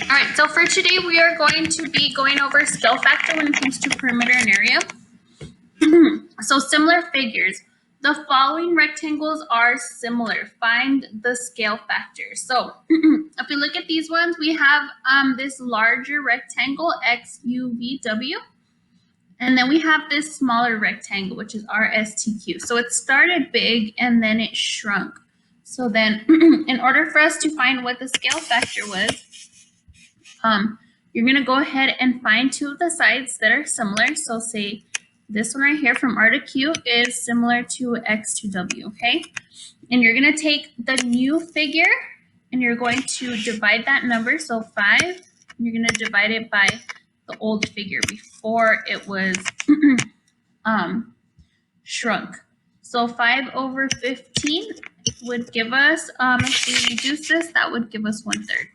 All right, so for today, we are going to be going over scale factor when it comes to perimeter and area. So similar figures. The following rectangles are similar. Find the scale factor. So if we look at these ones, we have this larger rectangle, XUVW. And then we have this smaller rectangle, which is RSTQ. So it started big and then it shrunk. So then in order for us to find what the scale factor was, you're going to go ahead and find two of the sides that are similar. So say this one right here from R to Q is similar to X to W, okay? And you're going to take the new figure and you're going to divide that number. So 5, and you're going to divide it by the old figure before it was shrunk. So 5 over 15 would give us, if we reduce this, that would give us 1/3.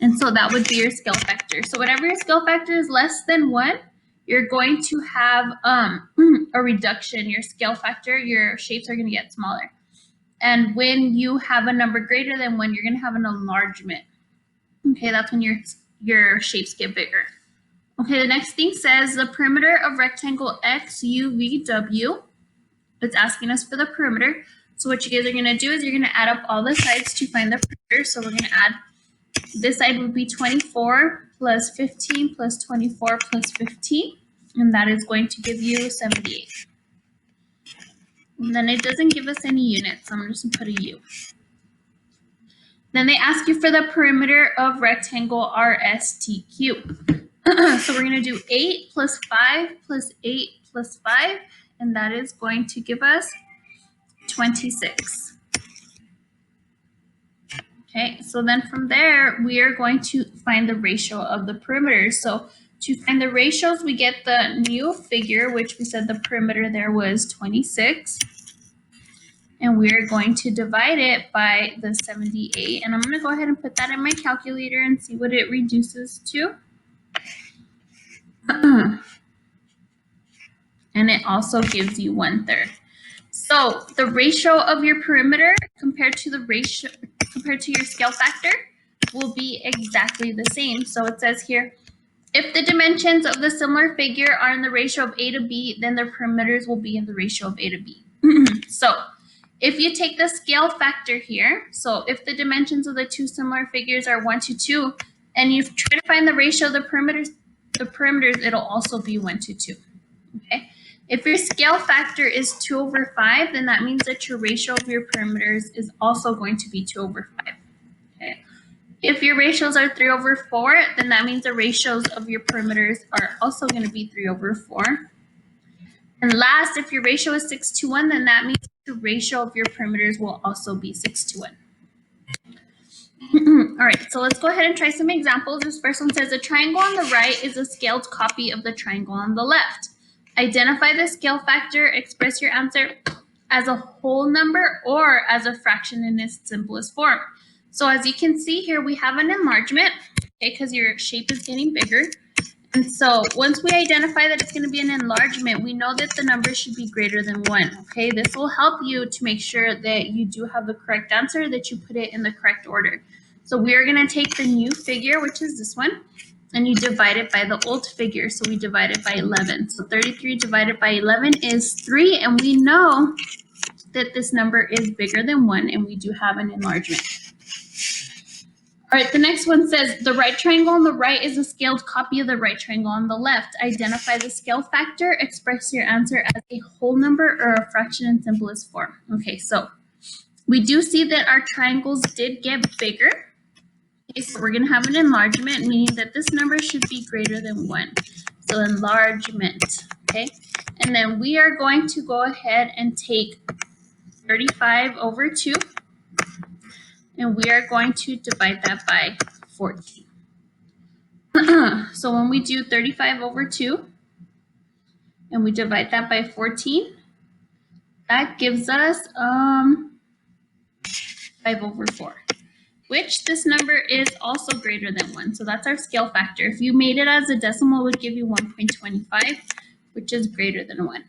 And so that would be your scale factor. So whatever your scale factor is less than 1, you're going to have a reduction. Your scale factor, your shapes are going to get smaller. And when you have a number greater than 1, you're going to have an enlargement. Okay, that's when your shapes get bigger. Okay, the next thing says the perimeter of rectangle XUVW. It's asking us for the perimeter. So what you guys are going to do is you're going to add up all the sides to find the perimeter. So we're going to add, this side would be 24 plus 15 plus 24 plus 15. And that is going to give you 78. And then it doesn't give us any units, so I'm just going to put a U. Then they ask you for the perimeter of rectangle RSTQ. So we're going to do 8 plus 5 plus 8 plus 5, and that is going to give us 26. Okay, so then from there, we are going to find the ratio of the perimeters. So to find the ratios, we get the new figure, which we said the perimeter there was 26. And we're going to divide it by the 78. And I'm going to go ahead and put that in my calculator and see what it reduces to. And it also gives you 1/3. So the ratio of your perimeter compared to your scale factor will be exactly the same. So it says here, if the dimensions of the similar figure are in the ratio of A to B, then their perimeters will be in the ratio of A to B. So if you take the scale factor here, so if the dimensions of the two similar figures are 1 to 2, and you try to find the ratio of the perimeters, it'll also be 1 to 2. Okay. If your scale factor is 2 over 5, then that means that your ratio of your perimeters is also going to be 2 over 5. Okay. If your ratios are 3 over 4, then that means the ratios of your perimeters are also going to be 3 over 4. And last, if your ratio is 6 to 1, then that means the ratio of your perimeters will also be 6 to 1. All right, so let's go ahead and try some examples. This first one says a triangle on the right is a scaled copy of the triangle on the left. Identify the scale factor, express your answer as a whole number or as a fraction in its simplest form. So as you can see here, we have an enlargement, okay, because your shape is getting bigger. And so once we identify that it's going to be an enlargement, we know that the number should be greater than 1, okay? This will help you to make sure that you do have the correct answer, that you put it in the correct order. So we are going to take the new figure, which is this one, and you divide it by the old figure. So we divide it by 11. So 33 divided by 11 is 3, and we know that this number is bigger than 1, and we do have an enlargement. All right, the next one says the right triangle on the right is a scaled copy of the right triangle on the left. Identify the scale factor, express your answer as a whole number or a fraction in simplest form. Okay, so we do see that our triangles did get bigger. Okay, so we're going to have an enlargement, meaning that this number should be greater than 1. So enlargement, okay? And then we are going to go ahead and take 35 over 2. And we are going to divide that by 14. So when we do 35 over 2, and we divide that by 14, that gives us 5 over 4. Which this number is also greater than 1. So that's our scale factor. If you made it as a decimal, it would give you 1.25, which is greater than 1.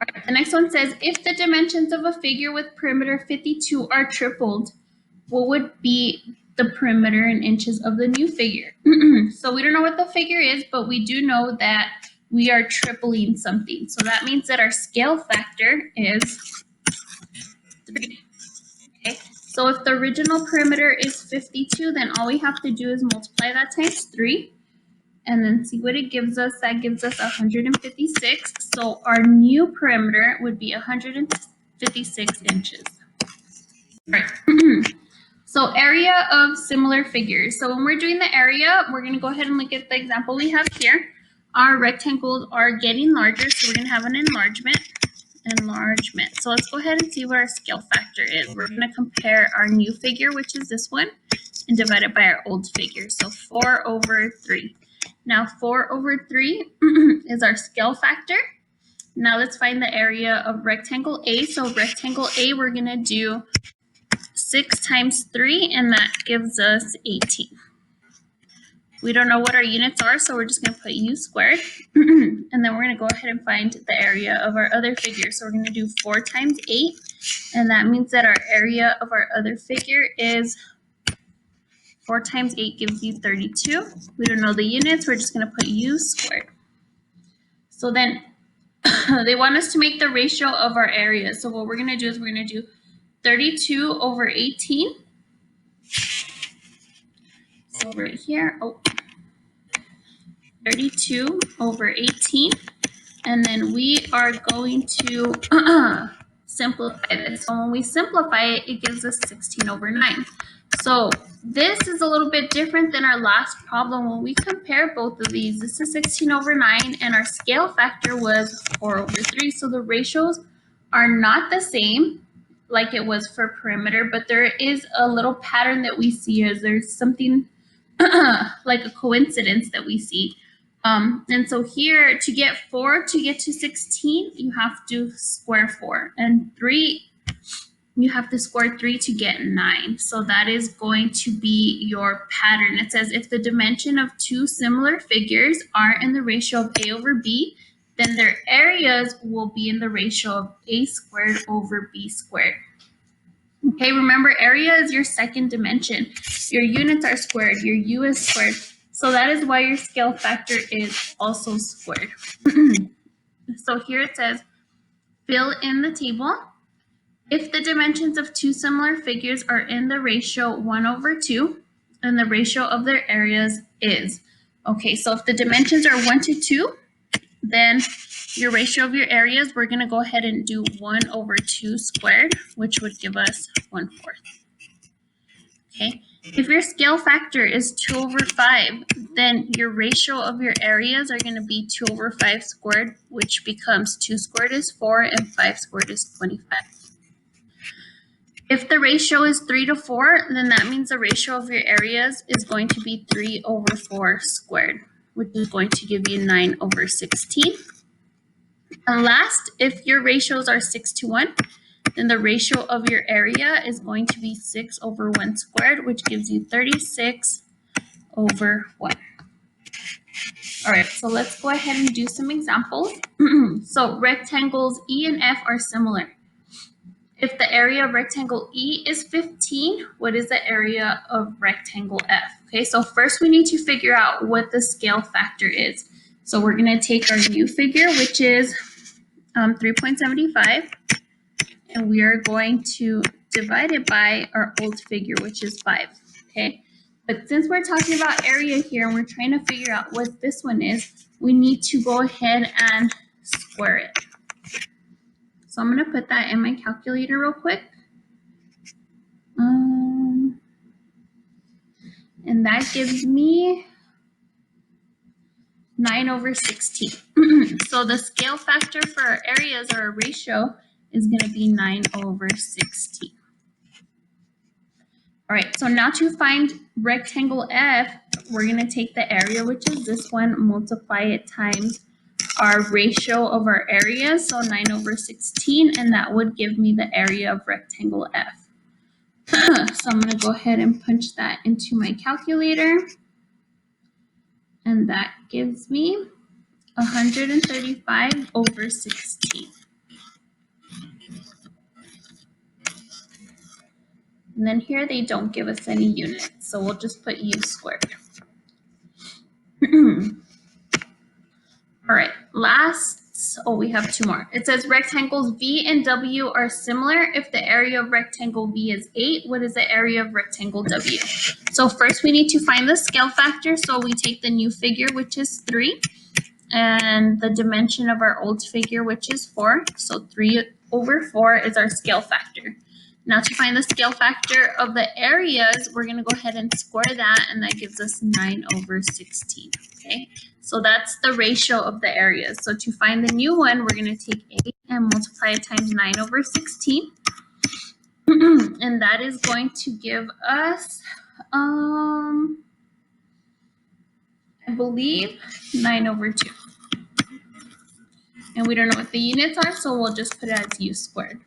All right, the next one says, if the dimensions of a figure with perimeter 52 are tripled, what would be the perimeter in inches of the new figure. So we don't know what the figure is, but we do know that we are tripling something. So that means that our scale factor is 3. Okay, so if the original perimeter is 52, then all we have to do is multiply that times 3 and then see what it gives us. That gives us 156. So our new perimeter would be 156 inches. All right. So area of similar figures. So when we're doing the area, we're going to go ahead and look at the example we have here. Our rectangles are getting larger, so we're going to have an enlargement. So let's go ahead and see what our scale factor is. We're going to compare our new figure, which is this one, and divide it by our old figure. So 4 over 3. Now 4 over 3 is our scale factor. Now let's find the area of rectangle A. So rectangle A, we're going to do 6 times 3, and that gives us 18. We don't know what our units are, so we're just going to put u squared. And then we're going to go ahead and find the area of our other figure. So we're going to do 4 times 8, and that means that our area of our other figure is 4 times 8 gives you 32. We don't know the units, we're just going to put u squared. So then they want us to make the ratio of our area. So what we're going to do is we're going to do 32 over 18. So right here, 32 over 18. And then we are going to simplify this. So when we simplify it, it gives us 16 over 9. So this is a little bit different than our last problem. When we compare both of these, this is 16 over 9, and our scale factor was 4 over 3. So the ratios are not the same like it was for perimeter, but there is a little pattern that we see as there's something like a coincidence that we see. And so here, to get 4 to get to 16, you have to square 4. And 3, you have to square 3 to get 9. So that is going to be your pattern. It says if the dimension of two similar figures are in the ratio of A over B, then their areas will be in the ratio of A squared over B squared. Okay, remember area is your second dimension. Your units are squared, your U is squared. So that is why your scale factor is also squared. So here it says, fill in the table. If the dimensions of two similar figures are in the ratio 1 over 2, then the ratio of their areas is. Okay, so if the dimensions are 1 to 2, then your ratio of your areas, we're going to go ahead and do 1 over 2 squared, which would give us 1/4. Okay, if your scale factor is 2 over 5, then your ratio of your areas are going to be 2 over 5 squared, which becomes 2 squared is 4 and 5 squared is 25. If the ratio is 3 to 4, then that means the ratio of your areas is going to be 3 over 4 squared, which is going to give you 9 over 16. And last, if your ratios are 6 to 1, then the ratio of your area is going to be 6 over 1 squared, which gives you 36 over 1. All right, so let's go ahead and do some examples. So rectangles E and F are similar. If the area of rectangle E is 15, what is the area of rectangle F? Okay, so first we need to figure out what the scale factor is. So we're going to take our new figure, which is 3.75, and we are going to divide it by our old figure, which is 5. Okay, but since we're talking about area here and we're trying to figure out what this one is, we need to go ahead and square it. So I'm going to put that in my calculator real quick. And that gives me 9 over 16. So the scale factor for our areas or our ratio is going to be 9 over 16. All right, so now to find rectangle F, we're going to take the area, which is this one, multiply it times our ratio of our areas, so 9 over 16, and that would give me the area of rectangle F. So I'm going to go ahead and punch that into my calculator, and that gives me 135 over 16. And then here they don't give us any units, so we'll just put u squared. All right, we have two more. It says rectangles V and W are similar if the area of rectangle V is 8. What is the area of rectangle W? So first we need to find the scale factor. So we take the new figure, which is 3, and the dimension of our old figure, which is 4. So 3/4 is our scale factor. Now to find the scale factor of the areas, we're going to go ahead and square that, and that gives us 9/16. Okay, so that's the ratio of the areas. So to find the new one, we're going to take 8 and multiply it times 9/16. And that is going to give us, I believe, 9/2. And we don't know what the units are, so we'll just put it as u squared.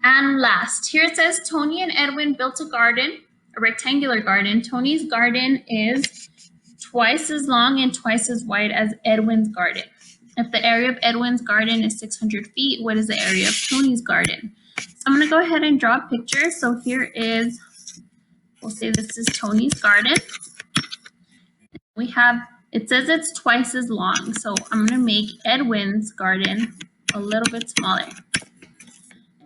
And last, here it says Tony and Edwin built a garden, a rectangular garden. Tony's garden is twice as long and twice as wide as Edwin's garden. If the area of Edwin's garden is 600 feet, what is the area of Tony's garden? So I'm going to go ahead and draw a picture. So here is, we'll say this is Tony's garden. We have, it says it's twice as long. So I'm going to make Edwin's garden a little bit smaller.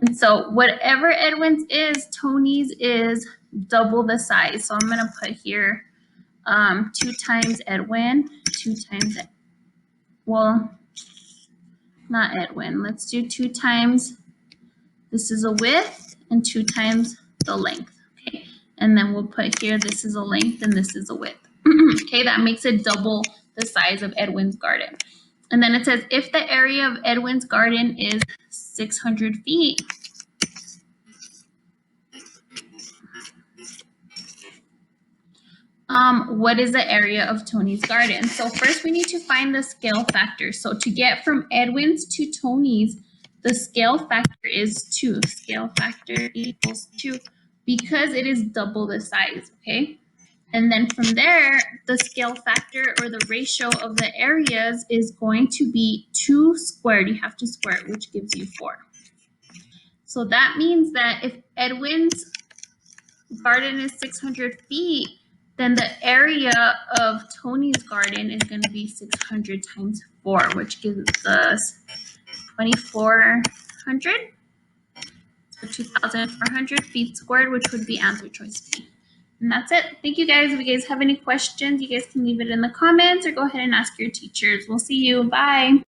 And so whatever Edwin's is, Tony's is double the size. So I'm going to put here 2 times Edwin, 2 times, well, not Edwin. Let's do 2 times, this is a width, and 2 times the length. Okay, and then we'll put here, this is a length and this is a width. Okay, that makes it double the size of Edwin's garden. And then it says if the area of Edwin's garden is 600 feet, what is the area of Tony's garden? So first we need to find the scale factor. So to get from Edwin's to Tony's, the scale factor is 2. Scale factor equals 2 because it is double the size, okay? And then from there, the scale factor or the ratio of the areas is going to be 2 squared. You have to square it, which gives you 4. So that means that if Edwin's garden is 600 feet, then the area of Tony's garden is going to be 600 times 4, which gives us 2,400. So 2,400 feet squared, which would be answer choice B. And that's it. Thank you guys. If you guys have any questions, you guys can leave it in the comments or go ahead and ask your teachers. We'll see you. Bye.